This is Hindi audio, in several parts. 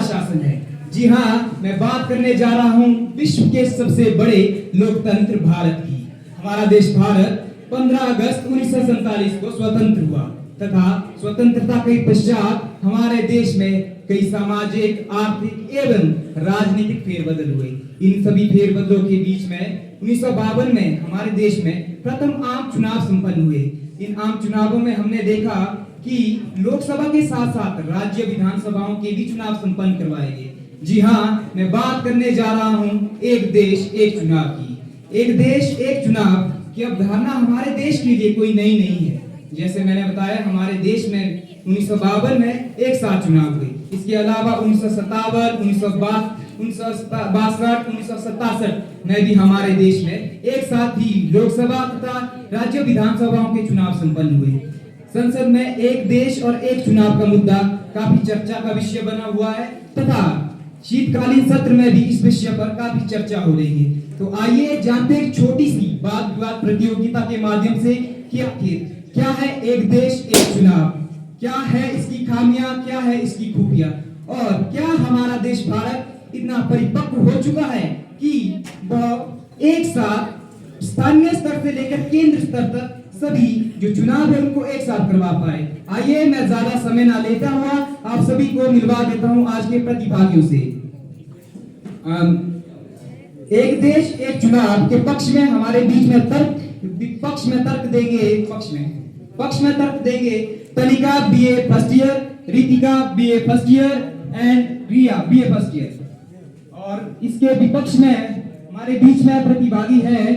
शासन है। जी हाँ, मैं बात करने जा रहा हूँ विश्व के सबसे बड़े लोकतंत्र भारत की। हमारा देश भारत 15 अगस्त 1947 को स्वतंत्र हुआ तथा स्वतंत्रता के पश्चात हमारे देश में कई सामाजिक, आर्थिक एवं राजनीतिक फेरबदल हुए। इन सभी फेरबदलों के बीच में 1952 में हमारे देश में प्रथम आम चुनाव संपन्न हुए। इन आम चुनावों में हमने देखा कि लोकसभा के साथ साथ राज्य विधानसभाओं के भी चुनाव संपन्न करवाए गए। जी हाँ, मैं बात करने जा रहा हूँ एक देश एक चुनाव की। एक देश एक चुनाव की अवधारणा हमारे देश के लिए कोई नई नहीं है। जैसे मैंने बताया, हमारे देश में 1952 में एक साथ चुनाव हुए। इसके अलावा 1957, 1962, 1967 में भी हमारे देश में एक साथ ही लोकसभा तथा राज्य विधानसभाओं के चुनाव संपन्न हुए। संसद में एक देश और एक चुनाव का मुद्दा काफी चर्चा का विषय बना हुआ है तथा शीतकालीन सत्र में भी इस विषय पर काफी चर्चा हो रही है। तो आइए जानते हैं छोटी सी वाद विवाद प्रतियोगिता के माध्यम से कि आखिर क्या है एक देश एक चुनाव, क्या है इसकी खामियां, क्या है इसकी खूबियां, और क्या हमारा देश भारत इतना परिपक्व हो चुका है कि वह एक साथ स्थानीय स्तर से लेकर केंद्र स्तर तक सभी जो चुनाव है उनको एक साथ करवा पाए। आइए, मैं ज्यादा समय ना लेता हुआ आप सभी को मिलवा देता हूं आज के प्रतिभागियों से। एक देश एक चुनाव के पक्ष में हमारे बीच में पक्ष में तर्क देंगे Tanika BA first year, Ritika BA first year and Riya BA first year. और इसके विपक्ष में हमारे बीच में प्रतिभागी है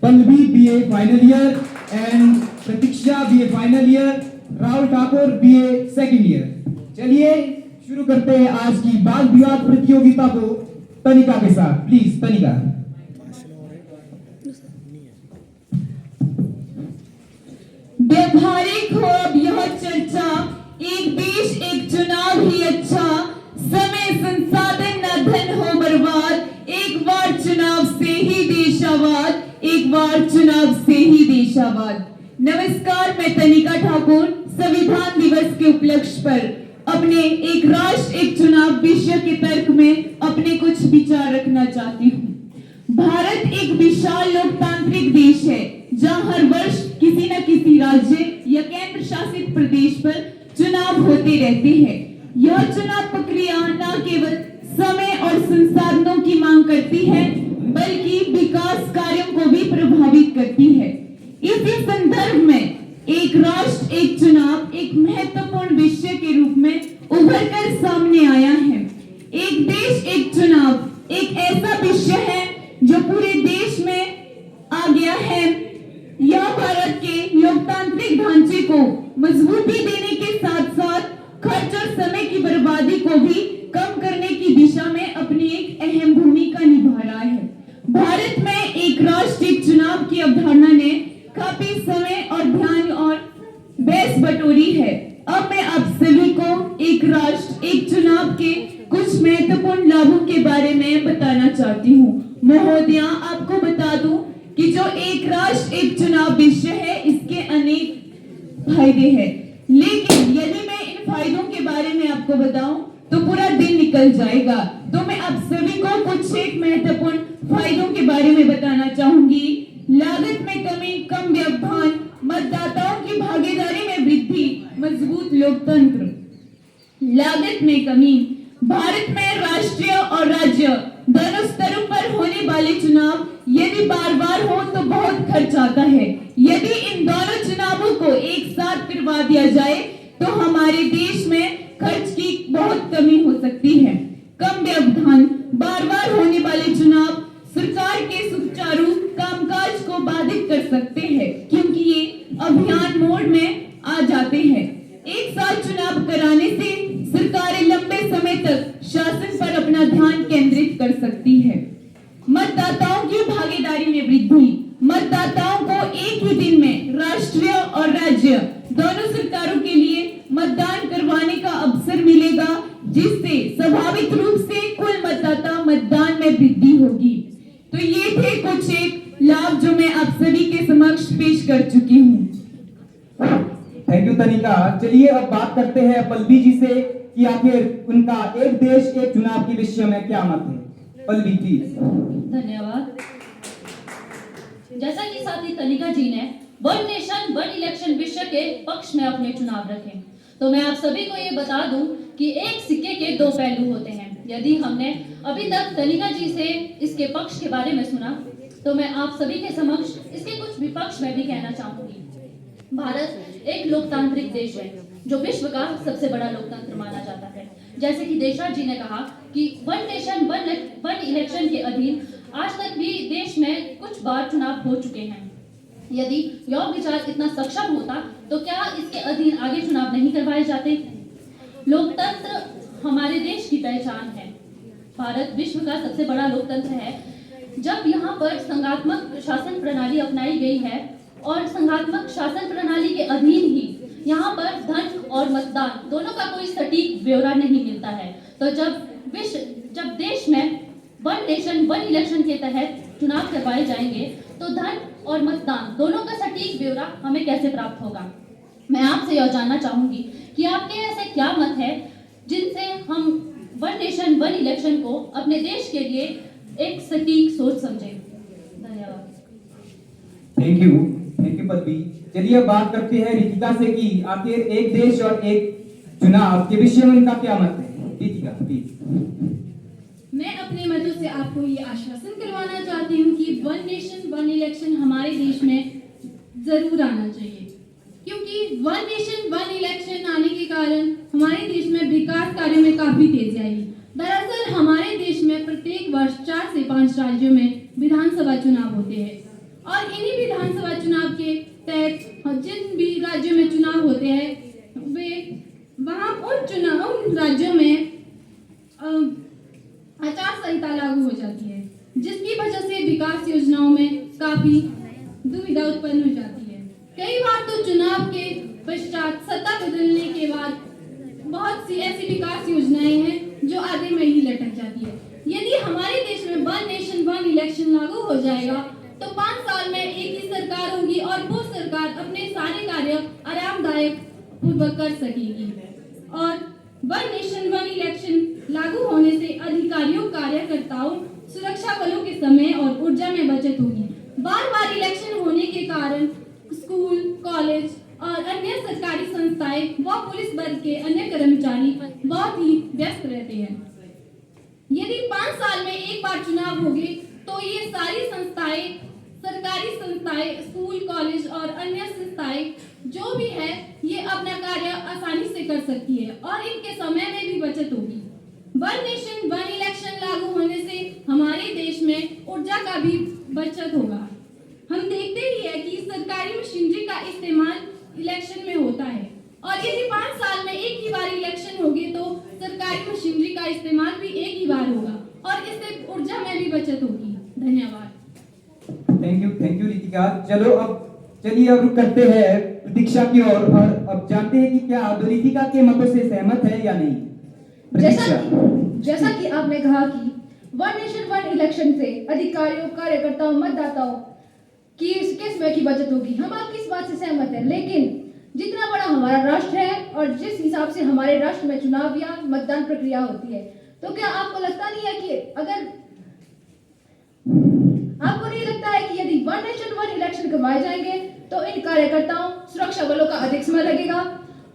Pallavi BA final year and Pratiksha BA final year, Rahul Thakur BA second year. चलिए शुरू करते हैं आज की वाद विवाद प्रतियोगिता को तनिका के साथ। प्लीज तनिका। व्यवहारिक हो अब यह चर्चा, एक देश एक चुनाव ही अच्छा, समय संसाधन न धन हो बर्बाद, एक बार चुनाव से ही देश आबाद, एक बार चुनाव से ही देश आबाद। नमस्कार, मैं तनिका ठाकुर संविधान दिवस के उपलक्ष्य पर अपने एक राष्ट्र एक चुनाव विषय के तर्क में अपने कुछ विचार रखना चाहती हूँ। भारत एक विशाल लोकतांत्रिक देश है जहाँ हर वर्ष किसी न किसी राज्य या केंद्र शासित प्रदेश पर चुनाव होते रहते हैं। यह चुनाव प्रक्रिया न केवल समय और संसाधनों की मांग करती है बल्कि विकास कार्यों को भी प्रभावित करती है। इसी संदर्भ में एक राष्ट्र एक चुनाव एक महत्वपूर्ण विषय के रूप में उभर कर सामने आया है। एक देश एक चुनाव एक ऐसा विषय है जो पूरे देश में आ गया है। यह भारत के लोकतांत्रिक ढांचे को मजबूती देने के साथ साथ खर्च और समय की बर्बादी को भी कम करने की दिशा में अपनी एक अहम भूमिका निभा रहा है। भारत में एक राष्ट्र एक चुनाव की अवधारणा ने काफी समय और ध्यान और बहस बटोरी है। अब मैं आप सभी को एक राष्ट्र एक चुनाव के कुछ महत्वपूर्ण लाभों के बारे में बताना चाहती हूँ। महोदया, आपको बता दूं कि जो एक राष्ट्र एक चुनाव विषय है इसके अनेक फायदे हैं, लेकिन यदि मैं इन फायदों के बारे में आपको बताऊं तो पूरा दिन निकल जाएगा। तो मैं आप सभी को कुछ एक महत्वपूर्ण फायदों के बारे में बताना चाहूंगी। लागत में कमी, कम व्यवधान, मतदाताओं की भागीदारी में वृद्धि, मजबूत लोकतंत्र। लागत में कमी, भारत में राष्ट्रीय और राज्य दोनों स्तरों पर होने वाले चुनाव यदि बार बार हो तो बहुत खर्च आता है। यदि इन दोनों चुनावों को एक साथ करवा दिया जाए तो हमारे देश में खर्च की बहुत कमी हो सकती है। कम व्यवधान, बार बार होने वाले चुनाव सरकार के सुचारू कामकाज को बाधित कर सकते हैं क्योंकि ये अभियान मोड में आ जाते हैं। एक साथ चुनाव कराने से सरकारें लंबे समय तक शासन पर अपना ध्यान केंद्रित कर सकती है। मतदाताओं की भागीदारी में वृद्धि, मतदाताओं को एक ही दिन में राष्ट्रीय और राज्य दोनों सरकारों के लिए मतदान करवाने का अवसर मिलेगा, जिससे स्वाभाविक रूप से कुल मतदाता मतदान में वृद्धि होगी। तो ये थे कुछ एक लाभ जो मैं आप सभी के समक्ष पेश कर चुकी हूँ। थैंक यू तनिका। रितिका, चलिए अब बात करते हैं पल्लवी जी से कि आखिर उनका एक देश एक चुनाव के विषय में क्या मत है। पल्लवी प्लीज। धन्यवाद। जैसा कि साथी तनिका जी ने वन नेशन वन इलेक्शन विषय के पक्ष में अपने चुनाव रखे, तो मैं आप सभी को ये बता दूं कि एक सिक्के के दो पहलू होते हैं। यदि हमने अभी तक तनिका जी से इसके पक्ष के बारे में सुना, तो मैं आप सभी के समक्ष इसके कुछ विपक्ष में भी कहना चाहूंगी। भारत एक लोकतांत्रिक देश है जो विश्व का सबसे बड़ा लोकतंत्र माना जाता है। जैसे कि देशराज जी ने कहा कि वन नेशन वन इलेक्शन के अधीन आज तक भी देश में कुछ बार चुनाव हो चुके हैं। यदि यह विचार इतना सक्षम होता तो क्या इसके अधीन आगे चुनाव नहीं करवाए जाते? लोकतंत्र हमारे देश की पहचान है। भारत विश्व का सबसे बड़ा लोकतंत्र है। जब यहाँ पर संघात्मक शासन प्रणाली अपनाई गई है और संघात्मक शासन प्रणाली के अधीन ही यहाँ पर धन और मतदान दोनों का कोई सटीक ब्यौरा नहीं मिलता है, तो जब देश में वन नेशन वन इलेक्शन के तहत चुनाव करवाए जाएंगे तो धन और मतदान दोनों का सटीक ब्यौरा हमें कैसे प्राप्त होगा? मैं आपसे यह जानना चाहूंगी कि आपके ऐसे क्या मत है जिनसे हम वन नेशन वन इलेक्शन को अपने देश के लिए एक सटीक सोच समझें। धन्यवाद। Thank you Pallavi. चलिए बात करते हैं रितिका से कि आखिर एक देश और एक चुनाव के विषय में उनका क्या मत है। रितिका प्लीज। मैं अपने मतों से आपको ये आश्वासन करवाना चाहती हूँ कि वन नेशन वन इलेक्शन हमारे देश में जरूर आना चाहिए, क्योंकि वन नेशन वन इलेक्शन आने के कारण हमारे देश में विकास कार्यों में काफी तेजी आएगी। दरअसल हमारे देश में प्रत्येक वर्ष 4 से 5 राज्यों में विधानसभा चुनाव होते हैं और इन्हीं विधानसभा चुनाव के तहत जिन भी राज्यों में चुनाव होते हैं वे वहाँ उन राज्यों में आचार संहिता लागू हो जाती है, जिसकी वजह से विकास योजनाओं में काफी दुविधा उत्पन्न हो जाती है। कई बार तो चुनाव के पश्चात सत्ता बदलने के बाद बहुत सी ऐसी विकास योजनाएं हैं जो आधे में ही लटक जाती है। यदि हमारे देश में वन नेशन वन इलेक्शन लागू हो जाएगा तो 5 साल में एक ही सरकार होगी और वो सरकार अपने सारे कार्य आरामदायक पूर्वक कर सकेगी और वन नेशन वन इलेक्शन लागू होने से अधिकारियों, कार्यकर्ताओं, सुरक्षा बलों के समय और ऊर्जा में बचत होगी। बार-बार इलेक्शन होने के कारण स्कूल, कॉलेज और अन्य सरकारी संस्थाएं व पुलिस बल के अन्य कर्मचारी बहुत ही व्यस्त रहते हैं। यदि 5 साल में एक बार चुनाव होंगे तो ये सारी संस्थाएं, सरकारी संस्थाएं, स्कूल, कॉलेज और अन्य संस्थाएं जो भी है ये अपना कार्य आसानी से कर सकती है और इनके समय में भी बचत होगी। वन नेशन वन इलेक्शन लागू होने से हमारे देश में ऊर्जा का भी बचत होगा। हम देखते ही है कि सरकारी मशीनरी का इस्तेमाल इलेक्शन में होता है और यदि 5 साल में एक ही बार इलेक्शन होगी तो सरकारी मशीनरी का इस्तेमाल भी एक ही बार होगा और इससे ऊर्जा में भी बचत होगी। धन्यवाद। Thank you Ritika. चलिए अब रुक करते हैं प्रतीक्षा की ओर और अब जानते हैं कि क्या आप रितिका के मतों से सहमत है या नहीं। जैसा कि आपने कहा कि वन नेशन वन इलेक्शन से अधिकारियों, कार्यकर्ताओं, मतदाताओं की समय की बचत होगी, हम आपकी इस बात से सहमत हैं। लेकिन जितना बड़ा हमारा राष्ट्र है और जिस हिसाब से हमारे राष्ट्र में चुनाव या मतदान प्रक्रिया होती है, तो क्या आपको लगता नहीं है कि आपको नहीं लगता है कि यदि वन नेशन वन इलेक्शन करवाए जाएंगे तो इन कार्यकर्ताओं, सुरक्षा बलों का अधिक समय लगेगा।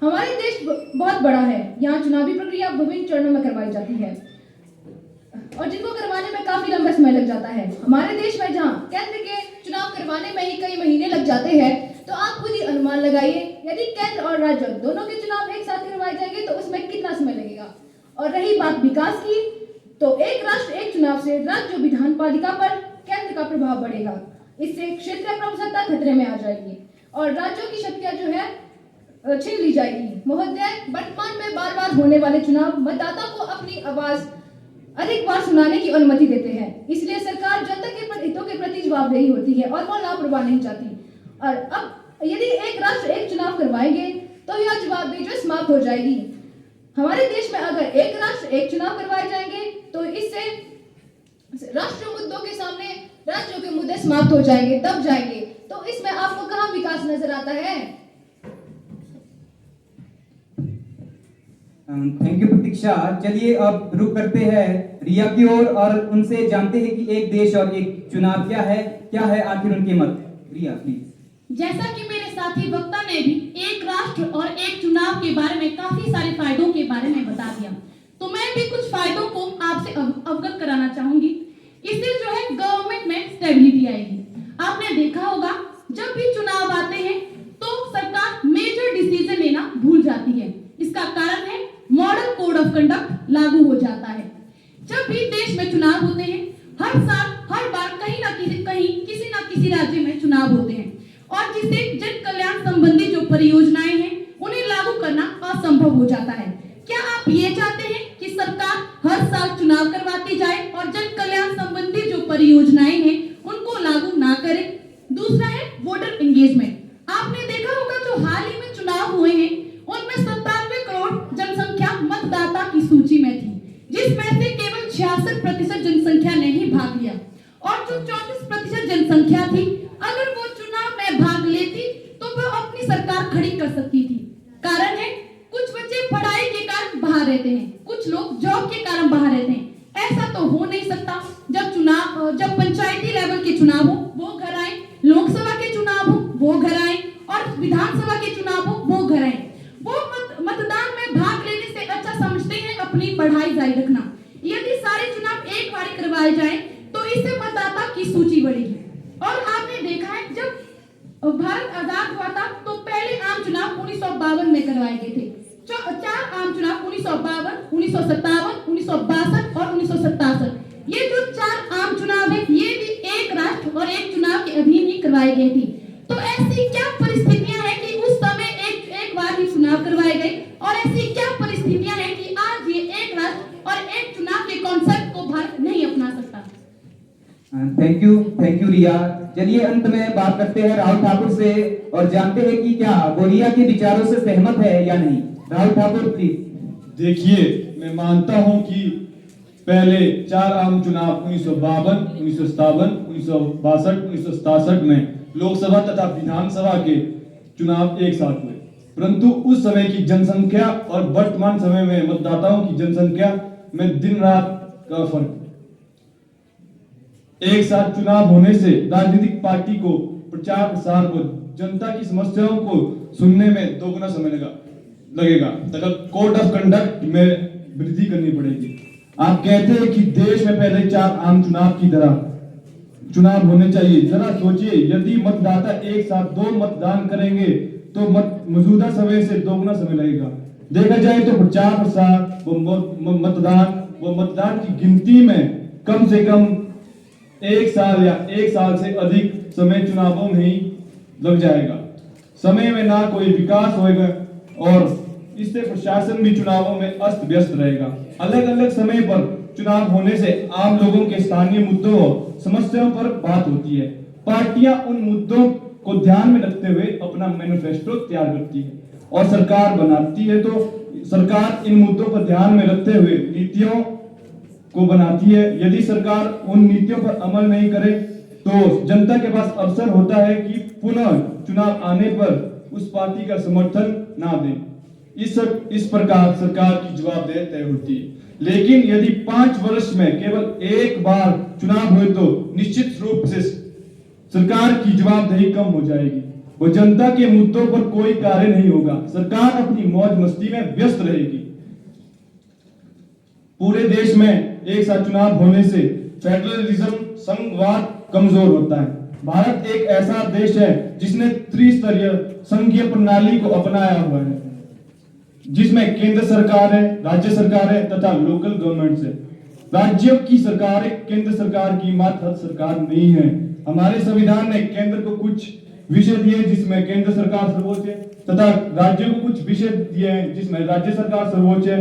हमारे देश बहुत बड़ा है, यहाँ चुनावी प्रक्रिया विभिन्न चरणों में करवाई जाती है और जिनको करवाने में काफी लंबा समय लग जाता है। हमारे देश में जहाँ केंद्र के चुनाव करवाने में ही कई महीने लग जाते हैं, तो आप खुद ही अनुमान लगाइए यदि केंद्र और राज्य दोनों के चुनाव एक साथ करवाए जाएंगे तो उसमें कितना समय लगेगा। और रही बात विकास की, तो एक राष्ट्र एक चुनाव से राज्य विधान पालिका पर केंद्र का प्रभाव बढ़ेगा। इससे क्षेत्रीय प्रभुसत्ता खतरे में आ जाएगी और राज्यों की शक्तियां जो है छीन ली जाएगी। महोदय, वर्तमान में बार बार होने वाले चुनाव मतदाता को अपनी आवाज अधिक बार सुनाने की अनुमति देते हैं, इसलिए सरकार जनता के हितों के प्रति जवाबदेही होती है और वो लापरवाह नहीं चाहती। और अब यदि एक राष्ट्र एक चुनाव करवाएंगे तो यह जवाबदेही जो समाप्त हो जाएगी। हमारे देश में अगर एक राष्ट्र एक चुनाव करवाए जाएंगे तो इससे राष्ट्रीय मुद्दों के सामने राज्यों के मुद्दे समाप्त हो जाएंगे, दब जाएंगे। तो इसमें आपको कहाँ विकास नजर आता है? थैंक यू प्रतीक्षा। चलिए अब रुक करते हैं रिया की ओर और उनसे जानते हैं कि एक देश और एक चुनाव क्या है आखिर उनके मत। रिया प्लीज। जैसा कि मेरे साथी वक्ता ने भी एक राष्ट्र और एक चुनाव के बारे में काफी सारे फायदों के बारे में बता दिया, तो मैं भी कुछ फायदों को आपसे अवगत कराना चाहूंगी। इससे जो है गवर्नमेंट में स्टेबिलिटी आएगी। आपने देखा होगा जब भी चुनाव आते हैं तो सरकार मेजर डिसीजन लेना भूल जाती है। इसका कारण है मॉडल कोड ऑफ कंडक्ट लागू हो जाता है। जब भी देश में चुनाव होते हैं, हर साल हर बार कहीं ना किसी राज्य में चुनाव होते हैं और जिससे जन कल्याण संबंधी जो परियोजनाएं हैं उन्हें लागू करना असंभव हो जाता है। क्या आप ये चाहते हैं कि सरकार हर साल चुनाव करवाती जाए और जन कल्याण संबंधी जो परियोजनाएं हैं उनको लागू ना करे? दूसरा है वोटर एंगेजमेंट। आपने देखा होगा जो हाल ही में चुनाव हुए हैं उनमें 97 करोड़ जनसंख्या मतदाता की सूची में थी, जिसमें से केवल 66% जनसंख्या ने ही भाग लिया और जो 34% जनसंख्या थी अगर वो चुनाव में भाग लेती तो वो अपनी सरकार खड़ी कर सकती थी। कारण है कुछ बच्चे पढ़ाई के कारण बाहर रहते हैं, कुछ लोग जॉब के कारण बाहर रहते हैं। ऐसा तो हो नहीं सकता। जब पंचायती लेवल के चुनाव हो वो घर आए, लोकसभा के चुनाव हो वो घर आए और विधानसभा के चुनाव हो वो घर आए। वो मतदान में भाग लेने से अच्छा समझते हैं अपनी पढ़ाई जारी रखना। यदि सारे चुनाव एक बार करवाए जाएं तो इससे मतदाता की सूची बढ़ेगी। और आपने देखा है जब भारत आजाद हुआ था तो पहले आम चुनाव 1952 में करवाए गए थे। चार आम चुनाव 1952, 1957, 1962 और 1967। ये जो 4 आम चुनाव है ये भी एक राष्ट्र और एक चुनाव के अधीन ही करवाई गई थी। तो ऐसी क्या परिस्थितियां हैं कि उस समय एक बार ही चुनाव करवाए गए और ऐसी क्या परिस्थितियां हैं कि आज ये एक राष्ट्र और एक चुनाव के कॉन्सेप्ट को भारत नहीं अपना सकता? थैंक यू रिया। चलिए अंत में बात करते हैं राहुल ठाकुर से और जानते हैं कि क्या वो रिया के विचारों से सहमत है या नहीं। राहुल ठाकुर प्लीज। देखिए, मैं मानता हूं कि पहले 4 आम चुनाव 1952, 1957, 1962, 1967 में लोकसभा तथा विधानसभा के चुनाव एक साथ हुए, परंतु उस समय की जनसंख्या और वर्तमान समय में मतदाताओं की जनसंख्या में दिन रात का फर्क। एक साथ चुनाव होने से राजनीतिक पार्टी को प्रचार प्रसार को जनता की समस्याओं को सुनने में दोगुना समय लगेगा तथा कोड ऑफ कंडक्ट में वृद्धि करनी पड़ेगी। आप कहते हैं कि देश में पहले 4 आम चुनाव की तरह चुनाव होने चाहिए। जरा सोचिए, यदि मतदाता एक साथ 2 मतदान करेंगे तो मौजूदा समय से दोगुना समय लगेगा। देखा जाए तो प्रचार प्रसार व मतदान की गिनती में कम से कम 1 साल या 1 साल से अधिक समय चुनावों में ही लग जाएगा। समय में ना कोई विकास होएगा और इससे प्रशासन भी चुनावों में अस्त व्यस्त रहेगा। अलग अलग समय पर चुनाव होने से आम लोगों के स्थानीय मुद्दों और समस्याओं पर बात होती है। पार्टियां उन मुद्दों को ध्यान में रखते हुए अपना मैनिफेस्टो तैयार करती है और सरकार बनाती है। तो सरकार इन मुद्दों पर ध्यान में रखते हुए नीतियों को बनाती है। यदि सरकार उन नीतियों पर अमल नहीं करे तो जनता के पास अवसर होता है कि पुनः चुनाव आने पर उस पार्टी का समर्थन ना दें। इस प्रकार सरकार की जवाबदेही तय होती है। लेकिन यदि 5 वर्ष में केवल एक बार चुनाव हुए तो निश्चित रूप से सरकार की जवाबदेही कम हो जाएगी। वो जनता के मुद्दों पर कोई कार्य नहीं होगा। सरकार अपनी मौज मस्ती में व्यस्त रहेगी। पूरे देश में एक साथ चुनाव होने से फेडरलिज्म संघवाद कमजोर होता है। भारत एक ऐसा देश है जिसने त्रिस्तरीय संघीय प्रणाली को अपनाया हुआ है, जिसमें केंद्र सरकार है, राज्य सरकार है तथा लोकल गवर्नमेंट है। राज्यों की सरकार केंद्र सरकार की मातहत सरकार नहीं है। हमारे संविधान ने केंद्र को कुछ विषय दिए जिसमें केंद्र सरकार सर्वोच्च है तथा राज्यों को कुछ विषय दिए हैं जिसमें राज्य सरकार सर्वोच्च है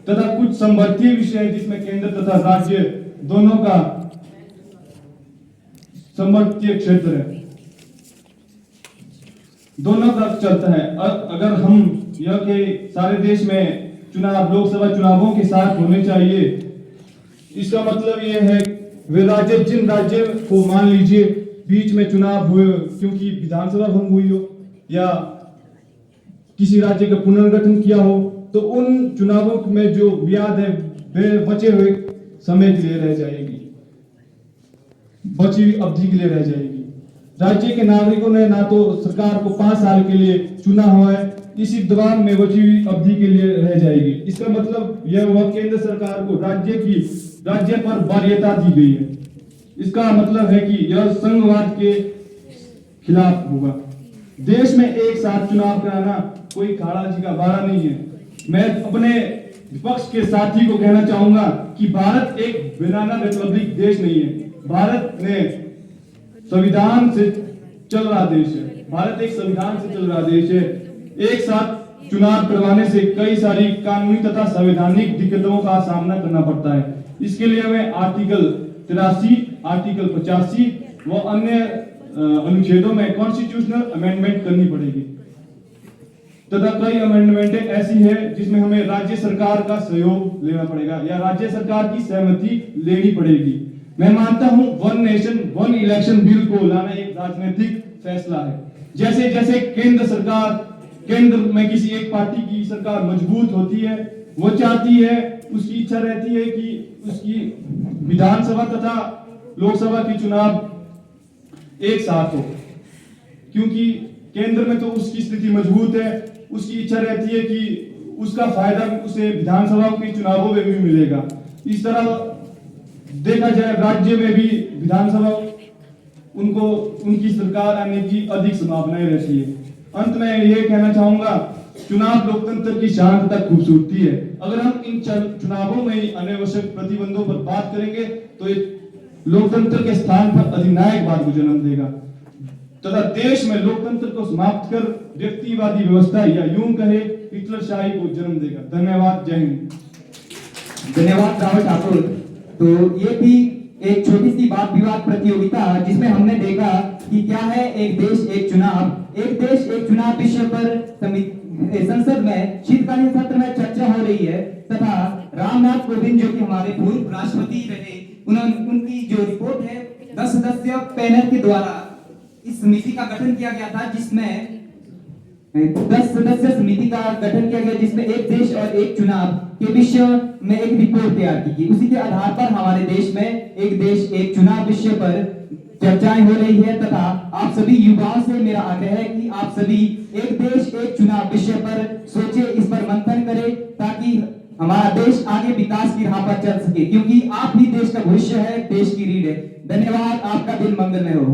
तथा कुछ संबंधित विषय जिसमें केंद्र तथा राज्य दोनों का संबंधित क्षेत्र है, दोनों का चलता है। अगर हम यह के सारे देश में चुनाव लोकसभा चुनावों के साथ होने चाहिए, इसका मतलब यह है वे राज्य जिन राज्य को मान लीजिए बीच में चुनाव हुए क्योंकि विधानसभा भंग हुई हो या किसी राज्य का पुनर्गठन किया हो तो उन चुनावों में जो ब्याज है वे बचे हुए समय के लिए रह जाएगी, बची हुई अवधि के लिए रह जाएगी। राज्य के नागरिकों ने ना तो सरकार को 5 साल के लिए चुना हुआ है, इसी दबाव में बची हुई अवधि के लिए रह जाएगी। इसका मतलब यह हुआ केंद्र सरकार को राज्य पर वरीयता दी गई है। इसका मतलब है कि यह संघवाद के खिलाफ होगा। देश में एक साथ चुनाव कराना कोई खाड़ा जी का वारा नहीं है। मैं अपने विपक्ष के साथी को कहना चाहूंगा कि भारत एक बनाना रिपब्लिक देश नहीं है। भारत ने संविधान से चल रहा देश है। भारत एक संविधान से चल रहा देश है। एक साथ चुनाव करवाने से कई सारी कानूनी तथा संवैधानिक दिक्कतों का सामना करना पड़ता है। इसके लिए हमें आर्टिकल 83, आर्टिकल 85 व अन्य अनुच्छेदों में कॉन्स्टिट्यूशनल अमेंडमेंट करनी पड़ेगी तथा कई अमेंडमेंट ऐसी है जिसमें हमें राज्य सरकार का सहयोग लेना पड़ेगा या राज्य सरकार की सहमति लेनी पड़ेगी। मैं मानता हूं one nation one election bill को लाना एक राजनीतिक फैसला है। जैसे जैसे केंद्र में किसी एक पार्टी की सरकार मजबूत होती है, वो चाहती है, उसकी इच्छा रहती है कि उसकी विधानसभा तथा लोकसभा के चुनाव एक साथ हो, क्योंकि केंद्र में तो उसकी स्थिति मजबूत है। उसकी इच्छा रहती है कि उसका फायदा उसे विधानसभा के चुनावों में भी मिलेगा। इस तरह देखा जाए राज्य में भी विधानसभा उनको उनकी सरकार आने की अधिक संभावनाएं रहती है। अंत में ये कहना चाहूंगा, चुनाव लोकतंत्र की शान तक खूबसूरती है। अगर हम इन चुनावों में अनावश्यक प्रतिबंधों पर बात करेंगे तो ये लोकतंत्र के स्थान पर अधिनायकवाद को जन्म देगा तथा देश में लोकतंत्र को समाप्त कर व्यक्तिवादी व्यवस्था या यूं कहे हिटलरशाही को जन्म देगा। धन्यवाद। जय हिंद। धन्यवाद राहुल ठाकुर। तो ये थी एक छोटी सी वाद विवाद प्रतियोगिता जिसमें हमने देखा कि क्या है एक देश एक चुनाव। एक देश एक चुनाव विषय पर संसद में शीतकालीन सत्र में चर्चा हो रही है तथा रामनाथ कोविंद जो कि हमारे पूर्व राष्ट्रपति रहे, उनकी जो रिपोर्ट है 10 सदस्यीय पैनल के द्वारा इस समिति का गठन किया गया था, जिसमें 10 सदस्य समिति का गठन किया गया जिसमें एक देश और एक चुनाव के विषय में एक रिपोर्ट तैयार की गई। उसी के आधार पर हमारे देश में एक देश एक चुनाव विषय पर चर्चाएं हो रही है तथा आप सभी युवाओं से मेरा आग्रह है कि आप सभी एक देश एक चुनाव विषय पर सोचे, इस पर मंथन करें ताकि हमारा देश आगे विकास की राह पर चल सके, क्योंकि आप ही देश का भविष्य है, देश की रीढ़ है। धन्यवाद। आपका दिन मंगलमय हो।